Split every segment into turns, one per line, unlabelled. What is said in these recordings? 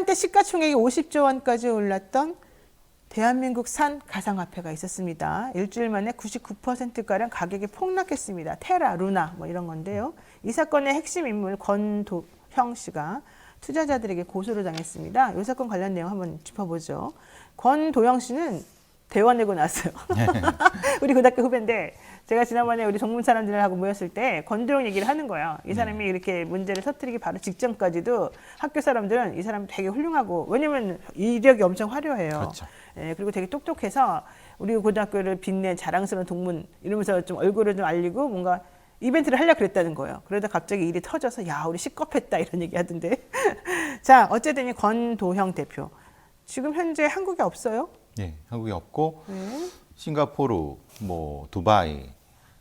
한때 시가총액이 50조 원까지 올랐던 대한민국 산 가상화폐가 있었습니다. 일주일 만에 99%가량 가격이 폭락했습니다. 테라, 루나 뭐 이런 건데요. 이 사건의 핵심 인물 권도형 씨가 투자자들에게 고소를 당했습니다. 이 사건 관련 내용 한번 짚어보죠. 권도형 씨는 대원 내고 나왔어요. 우리 고등학교 후배인데 제가 지난번에 우리 동문 사람들하고 모였을 때 권도형 얘기를 하는 거예요. 이 사람이 이렇게 문제를 터뜨리기 바로 직전까지도 학교 사람들은 이 사람 되게 훌륭하고, 왜냐면 이력이 엄청 화려해요.
그렇죠.
예, 그리고 되게 똑똑해서 우리 고등학교를 빛낸 자랑스러운 동문 이러면서 좀 얼굴을 좀 알리고 뭔가 이벤트를 하려고 그랬다는 거예요. 그러다 갑자기 일이 터져서 야, 우리 시겁했다 이런 얘기 하던데. 자, 어쨌든 이 권도형 대표 지금 현재 한국에 없어요?
예, 한국에 없고
네.
싱가포르, 뭐 두바이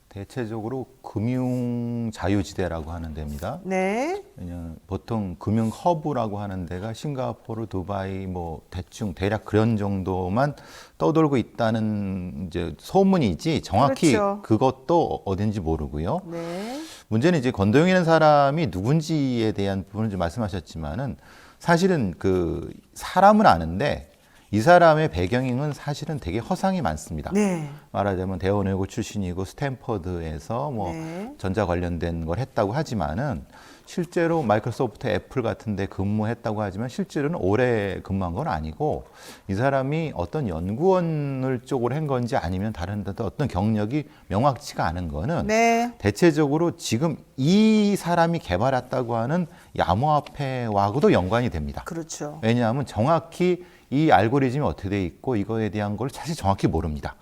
대체적으로 금융 자유지대라고 하는 데입니다.
네.
왜냐면 보통 금융 허브라고 하는 데가 싱가포르, 두바이 뭐 대충 대략 그런 정도만 떠돌고 있다는 이제 소문이지 정확히
그렇죠.
그것도 어딘지 모르고요.
네.
문제는 이제 권도형이라는 사람이 누군지에 대한 부분을 좀 말씀하셨지만은 사실은 그 사람은 아는데 이 사람의 배경은 사실은 되게 허상이 많습니다.
네.
말하자면 대원외고 출신이고 스탠퍼드에서 뭐
네.
전자 관련된 걸 했다고 하지만은 실제로 마이크로소프트, 애플 같은 데 근무했다고 하지만 실제로는 오래 근무한 건 아니고 이 사람이 어떤 연구원을 쪽으로 한 건지 아니면 다른 데도 어떤 경력이 명확치가 않은 거는
네.
대체적으로 지금 이 사람이 개발했다고 하는 암호화폐하고도 연관이 됩니다.
그렇죠.
왜냐하면 정확히 이 알고리즘이 어떻게 돼 있고 이거에 대한 걸 사실 정확히 모릅니다.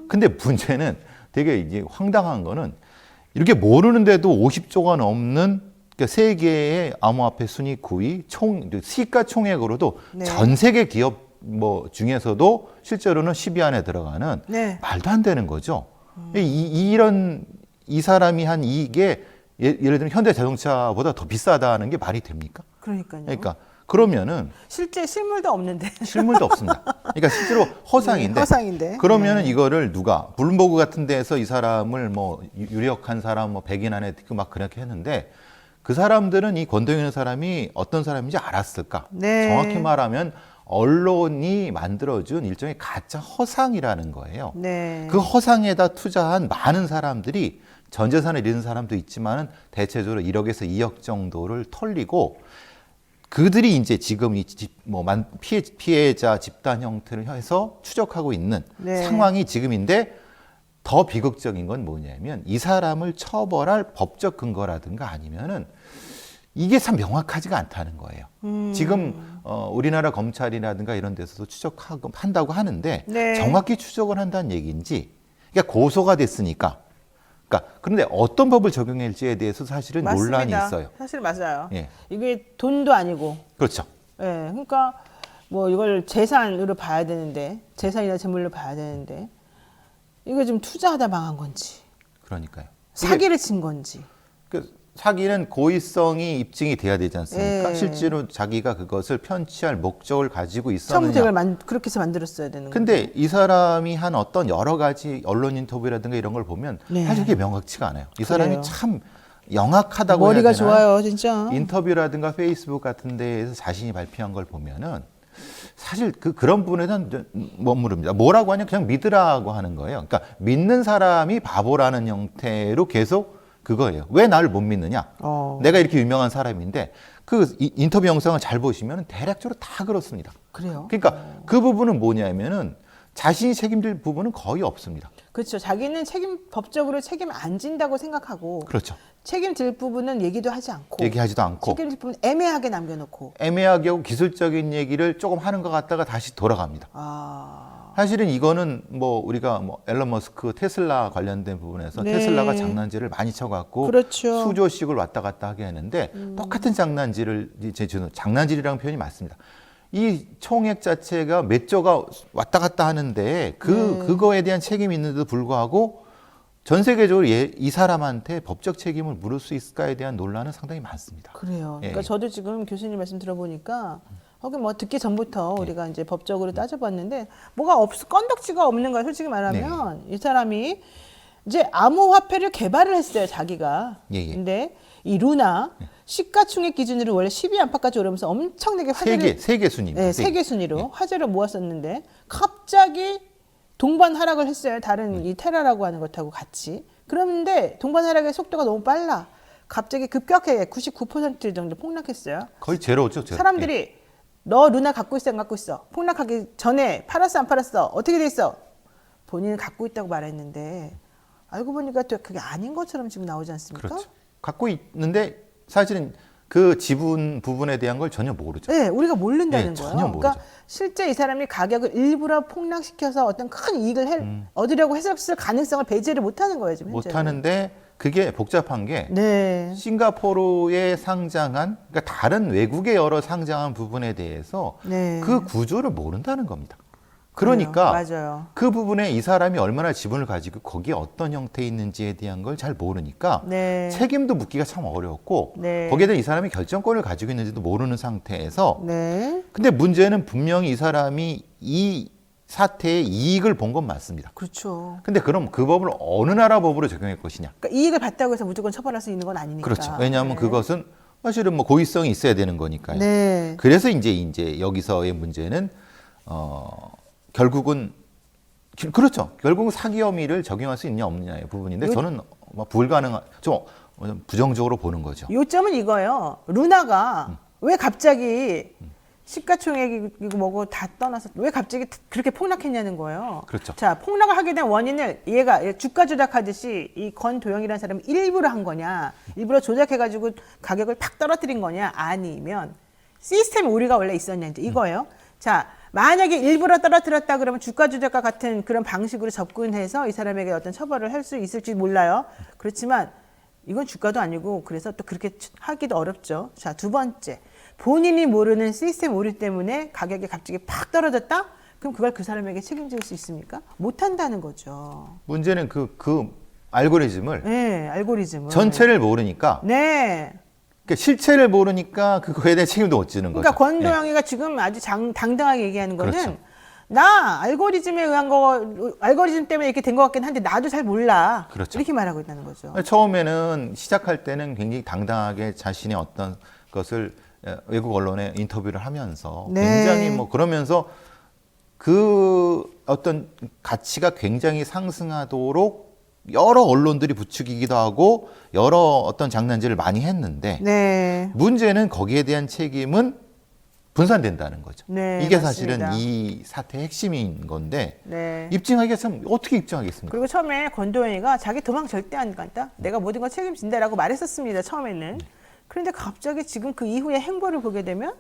근데 문제는 되게 이제 황당한 거는 이렇게 모르는데도 50조가 넘는 그러니까 세계의 암호화폐 순위 9위 시가총액으로도
네.
전 세계 기업 뭐 중에서도 실제로는 10위 안에 들어가는
네.
말도 안 되는 거죠. 이런 이 사람이 한 이게 예를 들면 현대자동차보다 더 비싸다는 게 말이 됩니까?
그러니까요.
그러니까 그러면은
실제 실물도 없는데.
실물도 없습니다. 그러니까 실제로 허상인데.
네, 허상인데.
그러면은 이거를 누가 블룸버그 같은 데에서 이 사람을 뭐 유력한 사람 뭐 100인 안에 막 그렇게 했는데 그 사람들은 이 권도형이라는 사람이 어떤 사람인지 알았을까?
네.
정확히 말하면 언론이 만들어준 일종의 가짜 허상이라는 거예요.
네.
그 허상에다 투자한 많은 사람들이 전 재산을 잃은 사람도 있지만은 대체적으로 1억에서 2억 정도를 털리고 그들이 이제 지금 피해자 집단 형태를 해서 추적하고 있는
네.
상황이 지금인데 더 비극적인 건 뭐냐면 이 사람을 처벌할 법적 근거라든가 아니면은 이게 참 명확하지가 않다는 거예요. 지금 우리나라 검찰이라든가 이런 데서도 추적하고 한다고 하는데
네.
정확히 추적을 한다는 얘기인지 그러니까 고소가 됐으니까 그러니까 그런데 어떤 법을 적용할지에 대해서 사실은
맞습니다.
논란이 있어요.
사실 맞아요.
예.
이게 돈도 아니고.
그렇죠.
예. 그러니까 뭐 이걸 재산으로 봐야 되는데, 재산이나 재물로 봐야 되는데 이거 좀 투자하다 망한 건지,
그러니까요.
사기를 친 건지.
그 사기는 고의성이 입증이 돼야 되지 않습니까?
예.
실제로 자기가 그것을 편취할 목적을 가지고
처음부터
있었느냐.
이걸 그렇게 해서 만들었어야 되는 거예요.
근데 이 사람이 한 어떤 여러 가지 언론 인터뷰라든가 이런 걸 보면
네.
사실 그게 명확치가 않아요. 이
그래요.
사람이 참 영악하다고
머리가
해야 되나요?
좋아요, 진짜.
인터뷰라든가 페이스북 같은 데에서 자신이 발표한 걸 보면은 사실 그런 부분에는 머무릅니다. 뭐라고 하냐 그냥 믿으라고 하는 거예요. 그러니까 믿는 사람이 바보라는 형태로 계속 그거예요. 왜 나를 못 믿느냐? 내가 이렇게 유명한 사람인데 그 인터뷰 영상을 잘 보시면 대략적으로 다 그렇습니다.
그래요?
그러니까 그 부분은 뭐냐면은 자신이 책임질 부분은 거의 없습니다.
그렇죠. 자기는 법적으로 책임 안 진다고 생각하고,
그렇죠.
책임질 부분은 얘기도 하지 않고,
얘기하지도 않고
책임질 부분 애매하게 남겨놓고.
애매하게 하고 기술적인 얘기를 조금 하는 것 같다가 다시 돌아갑니다.
아,
사실은 이거는 뭐 우리가 뭐 앨런 머스크 테슬라 관련된 부분에서
네.
테슬라가 장난질을 많이 쳐갖고
그렇죠.
수조씩을 왔다 갔다 하게 하는데 똑같은 장난질을 저는 장난질이라는 표현이 맞습니다. 이 총액 자체가 몇 조가 왔다 갔다 하는데 그거에 대한 책임이 있는데도 불구하고 전 세계적으로 이 사람한테 법적 책임을 물을 수 있을까에 대한 논란은 상당히 많습니다.
그래요.
예.
그러니까 저도 지금 교수님 말씀 들어보니까 혹은 뭐 듣기 전부터 우리가 이제 법적으로 따져봤는데 뭐가 건덕지가 없는 거야. 솔직히 말하면 이 사람이 이제 암호화폐를 개발을 했어요, 자기가.
예, 예.
근데 이 루나 시가총액 기준으로 원래 10위 안팎까지 오르면서 엄청나게 화제를
세계 순위.
네, 세계 순위로 화제를 모았었는데 갑자기 동반 하락을 했어요. 다른 이 테라라고 하는 것하고 같이. 그런데 동반 하락의 속도가 너무 빨라. 갑자기 급격하게 99% 정도 폭락했어요.
거의 제로죠, 제로.
사람들이 너 루나 갖고 있어 안 갖고 있어? 폭락하기 전에 팔았어 안 팔았어? 어떻게 돼 있어? 본인은 갖고 있다고 말했는데 알고 보니까 또 그게 아닌 것처럼 지금 나오지 않습니까?
그렇죠. 갖고 있는데 사실은 그 지분 부분에 대한 걸 전혀 모르죠.
네, 우리가 모른다는
네,
거예요.
전혀 모르죠.
그러니까 실제 이 사람이 가격을 일부러 폭락시켜서 어떤 큰 이익을 얻으려고 했을 가능성을 배제를 못하는 거예요, 지금
못
현재는.
하는데 그게 복잡한 게
네,
싱가포르에 상장한 그러니까 다른 외국의 여러 상장한 부분에 대해서
네.
그 구조를 모른다는 겁니다.
그래요.
그러니까
맞아요.
그 부분에 이 사람이 얼마나 지분을 가지고 거기에 어떤 형태에 있는지에 대한 걸 잘 모르니까
네.
책임도 묻기가 참 어려웠고
네.
거기에 대해 이 사람이 결정권을 가지고 있는지도 모르는 상태에서
네,
근데 문제는 분명히 이 사람이 이 사태의 이익을 본 건 맞습니다.
그렇죠.
근데 그럼 그 법을 어느 나라 법으로 적용할 것이냐?
그러니까 이익을 봤다고 해서 무조건 처벌할 수 있는 건 아니니까.
그렇죠. 왜냐하면
네.
그것은 사실은 뭐 고의성이 있어야 되는 거니까요.
네,
그래서 이제 여기서의 문제는 결국은 그렇죠. 결국은 사기 혐의를 적용할 수 있냐 없느냐의 부분인데 저는 뭐 불가능한 좀 부정적으로 보는 거죠.
요점은 이거예요. 루나가 왜 갑자기 시가총액이고 뭐고 다 떠나서 왜 갑자기 그렇게 폭락했냐는 거예요.
그렇죠.
자, 폭락을 하게 된 원인을 얘가 주가 조작하듯이 이 권도영이라는 사람이 일부러 한 거냐, 일부러 조작해가지고 가격을 팍 떨어뜨린 거냐, 아니면 시스템 오류가 원래 있었냐 이제 이거예요. 자, 만약에 일부러 떨어뜨렸다 그러면 주가 조작과 같은 그런 방식으로 접근해서 이 사람에게 어떤 처벌을 할 수 있을지 몰라요. 그렇지만 이건 주가도 아니고 그래서 또 그렇게 하기도 어렵죠. 자, 두 번째. 본인이 모르는 시스템 오류 때문에 가격이 갑자기 팍 떨어졌다? 그럼 그걸 그 사람에게 책임질 수 있습니까? 못한다는 거죠.
문제는 그 알고리즘을
네, 알고리즘을.
전체를 모르니까
네.
그러니까 실체를 모르니까 그거에 대한 책임도 못 지는 거죠.
그러니까 권도영이가 지금 아주 당당하게 얘기하는 거는
그렇죠.
나 알고리즘에 의한 거, 알고리즘 때문에 이렇게 된 것 같긴 한데 나도 잘 몰라.
그렇죠.
이렇게 말하고 있다는 거죠.
처음에는 시작할 때는 굉장히 당당하게 자신의 어떤 것을 외국 언론에 인터뷰를 하면서
네.
굉장히 뭐 그러면서 그 어떤 가치가 굉장히 상승하도록 여러 언론들이 부추기기도 하고 여러 어떤 장난질을 많이 했는데
네.
문제는 거기에 대한 책임은 분산된다는 거죠.
네,
이게
맞습니다.
사실은 이 사태의 핵심인 건데
네.
입증하기가 참 어떻게 입증하겠습니까?
그리고 처음에 권도영이가 자기 도망 절대 안 간다. 내가 모든 걸 책임진다라고 말했었습니다. 처음에는. 그런데 갑자기 지금 그 이후의 행보를 보게 되면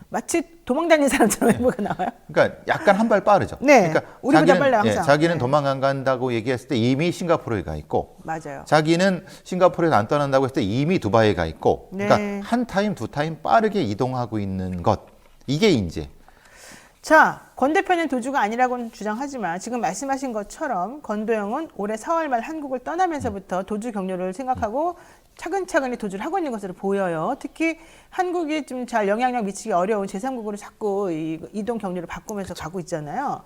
마치 도망 다니는 사람처럼 행보가 나와요.
그러니까 약간 한 발 빠르죠.
네.
그러니까
우리보다 빨라요, 항상.
자기는
네.
도망 안 간다고 얘기했을 때 이미 싱가포르에 가 있고
맞아요.
자기는 싱가포르에서 안 떠난다고 했을 때 이미 두바이에 가 있고
네.
그러니까 한 타임 두 타임 빠르게 이동하고 있는 것 이게 이제
자, 권 대표는 도주가 아니라고는 주장하지만 지금 말씀하신 것처럼 권도영은 올해 4월 말 한국을 떠나면서부터 도주 경로를 생각하고 차근차근히 도주를 하고 있는 것으로 보여요. 특히 한국이 좀 잘 영향력 미치기 어려운 제3국으로 자꾸 이동 경로를 바꾸면서 가고 있잖아요.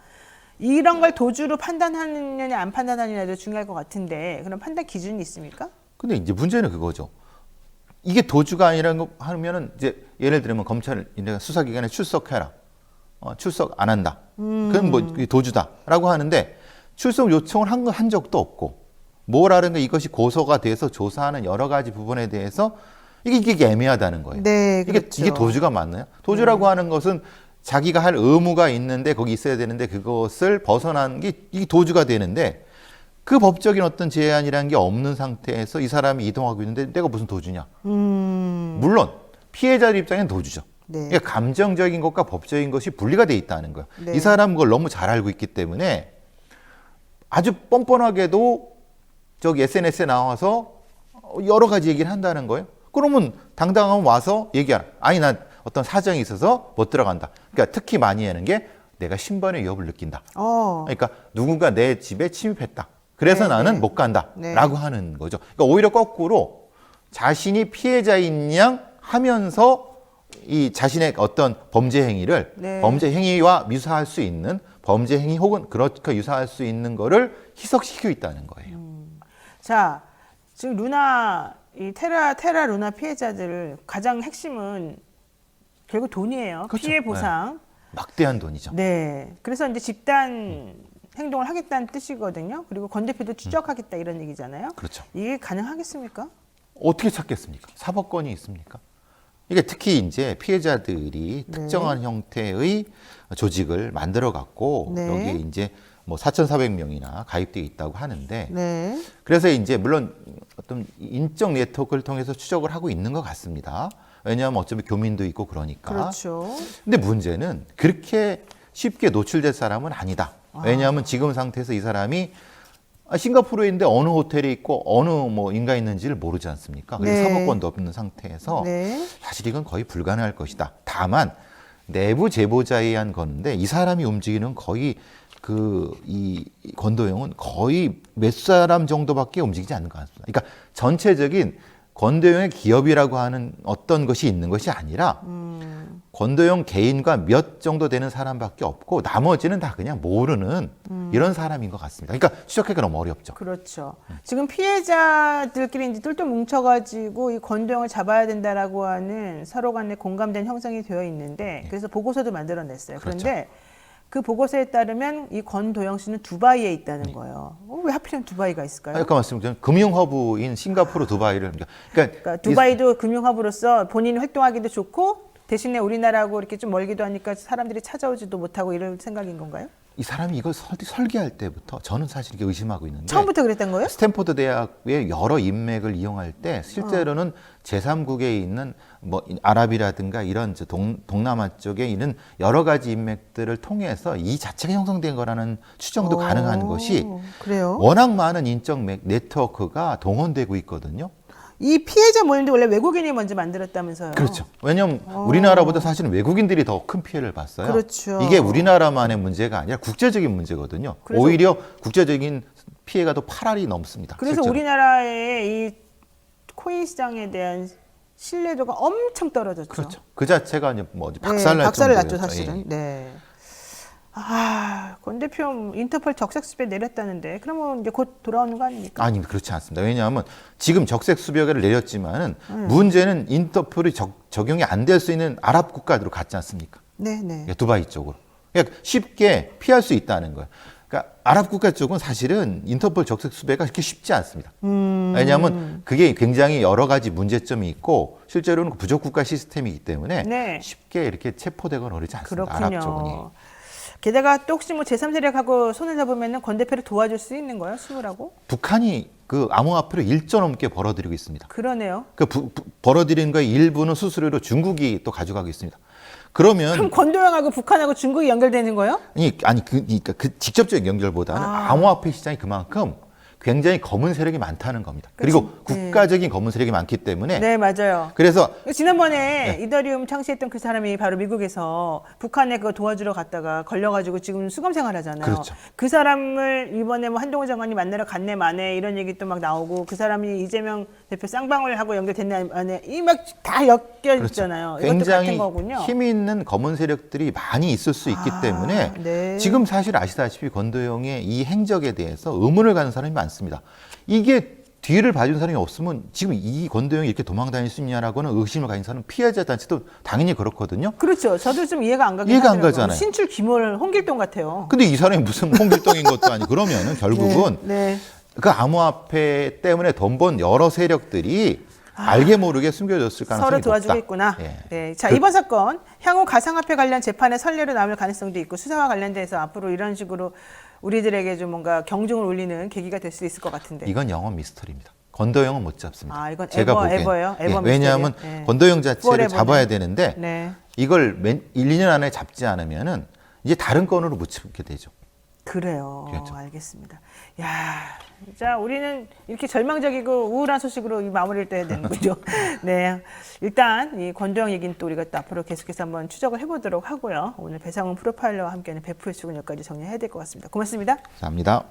이런 걸 도주로 판단하느냐 안 판단하느냐도 중요할 것 같은데 그런 판단 기준이 있습니까?
근데 이제 문제는 그거죠. 이게 도주가 아니라는 거 하면은 이제 예를 들면 검찰 수사기관에 출석해라. 출석 안 한다. 그건 뭐 도주다라고 하는데 출석 요청을 한 적도 없고 뭐라든가 이것이 고소가 돼서 조사하는 여러 가지 부분에 대해서 이게 애매하다는 거예요.
네, 그렇죠.
이게 도주가 맞나요? 도주라고 하는 것은 자기가 할 의무가 있는데 거기 있어야 되는데 그것을 벗어난 게 이게 도주가 되는데 그 법적인 어떤 제한이라는 게 없는 상태에서 이 사람이 이동하고 있는데 내가 무슨 도주냐? 물론 피해자들 입장에는 도주죠.
네.
그러니까 감정적인 것과 법적인 것이 분리가 돼 있다는 거예요.
네.
이 사람은 그걸 너무 잘 알고 있기 때문에 아주 뻔뻔하게도 저기 SNS에 나와서 여러 가지 얘기를 한다는 거예요. 그러면 당당하면 와서 얘기하라. 아니 난 어떤 사정이 있어서 못 들어간다. 그러니까 특히 많이 하는 게 내가 신변의 위협을 느낀다. 그러니까 누군가 내 집에 침입했다. 그래서
네,
나는
네.
못 간다.
네.
라고 하는 거죠. 그러니까 오히려 거꾸로 자신이 피해자인 양 하면서 이 자신의 어떤 범죄 행위를
네.
범죄 행위와 유사할 수 있는 범죄 행위 혹은 그렇게 유사할 수 있는 거를 희석시키고 있다는 거예요.
자, 지금 루나 이 테라 루나 피해자들 가장 핵심은 결국 돈이에요.
그렇죠.
피해 보상.
막대한 돈이죠.
네. 그래서 이제 집단 행동을 하겠다는 뜻이거든요. 그리고 권 대표도 추적하겠다 이런 얘기잖아요.
그렇죠.
이게 가능하겠습니까?
어떻게 찾겠습니까? 사법권이 있습니까? 이게 특히 이제 피해자들이 특정한 형태의 조직을 만들어 갖고
네.
여기 이제 뭐 4,400명이나 가입되어 있다고 하는데
네.
그래서 이제 물론 어떤 인적 네트워크를 통해서 추적을 하고 있는 것 같습니다. 왜냐하면 어차피 교민도 있고 그러니까.
그렇죠.
근데 문제는 그렇게 쉽게 노출될 사람은 아니다. 왜냐하면 지금 상태에서 이 사람이 싱가포르에 있는데 어느 호텔에 있고 어느 뭐 인가 있는지를 모르지 않습니까? 그리고
네.
사법권도 없는 상태에서
네.
사실 이건 거의 불가능할 것이다. 다만 내부 제보자에 의한 건데 이 사람이 움직이는 거의 이 권도영은 거의 몇 사람 정도밖에 움직이지 않는 것 같습니다. 그러니까 전체적인 권도영의 기업이라고 하는 어떤 것이 있는 것이 아니라 권도영 개인과 몇 정도 되는 사람밖에 없고 나머지는 다 그냥 모르는 이런 사람인 것 같습니다. 그러니까 추적하기가 너무 어렵죠.
그렇죠. 지금 피해자들끼리 이제 똘똘 뭉쳐가지고 이 권도영을 잡아야 된다라고 하는 서로 간에 공감된 형성이 되어 있는데 그래서 보고서도 만들어냈어요. 그런데 그 보고서에 따르면 이 권도영 씨는 두바이에 있다는 거예요. 왜 하필이면 두바이가 있을까요?
아까 말씀드린 금융허브인 싱가포르, 두바이를
그러니까 두바이도 금융허브로서 본인이 활동하기도 좋고 대신에 우리나라하고 이렇게 좀 멀기도 하니까 사람들이 찾아오지도 못하고 이럴 생각인 건가요?
이 사람이 이걸 설계할 때부터 저는 사실 이렇게 의심하고 있는데
처음부터 그랬던 거예요?
스탠포드 대학의 여러 인맥을 이용할 때 실제로는 제3국에 있는 뭐 아랍이라든가 이런 동남아 쪽에 있는 여러 가지 인맥들을 통해서 이 자체가 형성된 거라는 추정도 가능한 것이
그래요?
워낙 많은 인적 네트워크가 동원되고 있거든요.
이 피해자 모임도 원래 외국인이 먼저 만들었다면서요?
그렇죠. 왜냐하면 우리나라보다 사실은 외국인들이 더 큰 피해를 봤어요.
그렇죠.
이게 우리나라만의 문제가 아니라 국제적인 문제거든요.
그래서-
오히려 국제적인 피해가 더 8할이 넘습니다.
그래서
실제로.
우리나라의 이 코인 시장에 대한 신뢰도가 엄청 떨어졌죠.
그렇죠. 그 자체가 이제 뭐
네,
박살날
박살을 났죠,
정도였죠.
사실은.
예.
네. 권 대표 인터폴 적색 수배 내렸다는데 그러면 이제 곧 돌아오는 거 아닙니까?
아니 그렇지 않습니다. 왜냐하면 지금 적색 수배를 내렸지만은 문제는 인터폴이 적용이 안 될 수 있는 아랍 국가들로 갔지 않습니까?
네.
그러니까 두바이 쪽으로. 그러니까 쉽게 피할 수 있다는 거예요. 그러니까 아랍 국가 쪽은 사실은 인터폴 적색 수배가 그렇게 쉽지 않습니다. 왜냐하면 그게 굉장히 여러 가지 문제점이 있고 실제로는 부족 국가 시스템이기 때문에
네.
쉽게 이렇게 체포되거나 그러지 않습니다.
그렇군요.
아랍 쪽은. 예.
게다가 또 혹시 뭐 제3세력하고 손을 잡으면은 권 대표를 도와줄 수 있는 거예요? 수무라고?
북한이 그 암호화폐를 1조 넘게 벌어들이고 있습니다.
그러네요.
그 벌어들인 거의 일부는 수수료로 중국이 또 가져가고 있습니다. 그러면
그럼 권도영하고 북한하고 중국이 연결되는 거예요?
그러니까 그 직접적인 연결보다는 암호화폐 시장이 그만큼 굉장히 검은 세력이 많다는 겁니다. 그리고 국가적인 검은 세력이 많기 때문에
네, 맞아요.
그래서
지난번에 이더리움 창시했던 그 사람이 바로 미국에서 북한에 그거 도와주러 갔다가 걸려가지고 지금 수감 생활하잖아요.
그렇죠.
그 사람을 이번에 뭐 한동훈 장관이 만나러 갔네 마네 이런 얘기 또 막 나오고 그 사람이 이재명 대표 쌍방울 하고 연결됐네 마네 이 막 다 엮여있잖아요. 이것도
굉장히
같은 거군요.
힘이 있는 검은 세력들이 많이 있을 수 있기 때문에
네.
지금 사실 아시다시피 권도영의 이 행적에 대해서 의문을 가는 사람이 많습니다. 이게 뒤를 봐준 사람이 없으면 지금 이 권도영이 이렇게 도망다닐 수 있냐라고는 의심을 가진 사람 피해자 단체도 당연히 그렇거든요.
그렇죠. 저도 좀 이해가 안 가긴
이해가 안
하더라고요.
가잖아요.
신출 귀몰 홍길동 같아요.
근데 이 사람이 무슨 홍길동인 것도 아니고 그러면은 결국은
네.
그 암호화폐 때문에 돈 번 여러 세력들이 알게 모르게 숨겨졌을 가능성이
서로 도와주고
높다.
있구나.
예.
네. 자, 이번 사건 향후 가상화폐 관련 재판에 선례로 남을 가능성도 있고 수사와 관련돼서 앞으로 이런 식으로 우리들에게 좀 뭔가 경중을 울리는 계기가 될 수 있을 것 같은데.
이건 영원 미스터리입니다. 권도영은 못 잡습니다.
아, 이건
제가 보기엔.
에버예요? 에버
왜냐하면
미스터리예요? 예.
권도영 자체를
포레버네.
잡아야 되는데
네.
이걸 1, 2년 안에 잡지 않으면은 이제 다른 건으로 묻히게 되죠.
그래요.
그렇죠.
알겠습니다. 야, 자, 우리는 이렇게 절망적이고 우울한 소식으로 이 마무리를 또 해야 되는군요. 네. 일단 이 권도영 얘기는 또 우리가 또 앞으로 계속해서 한번 추적을 해보도록 하고요. 오늘 배상훈 프로파일러와 함께하는 배프의 수군 여기까지 정리해야 될 것 같습니다. 고맙습니다.
감사합니다.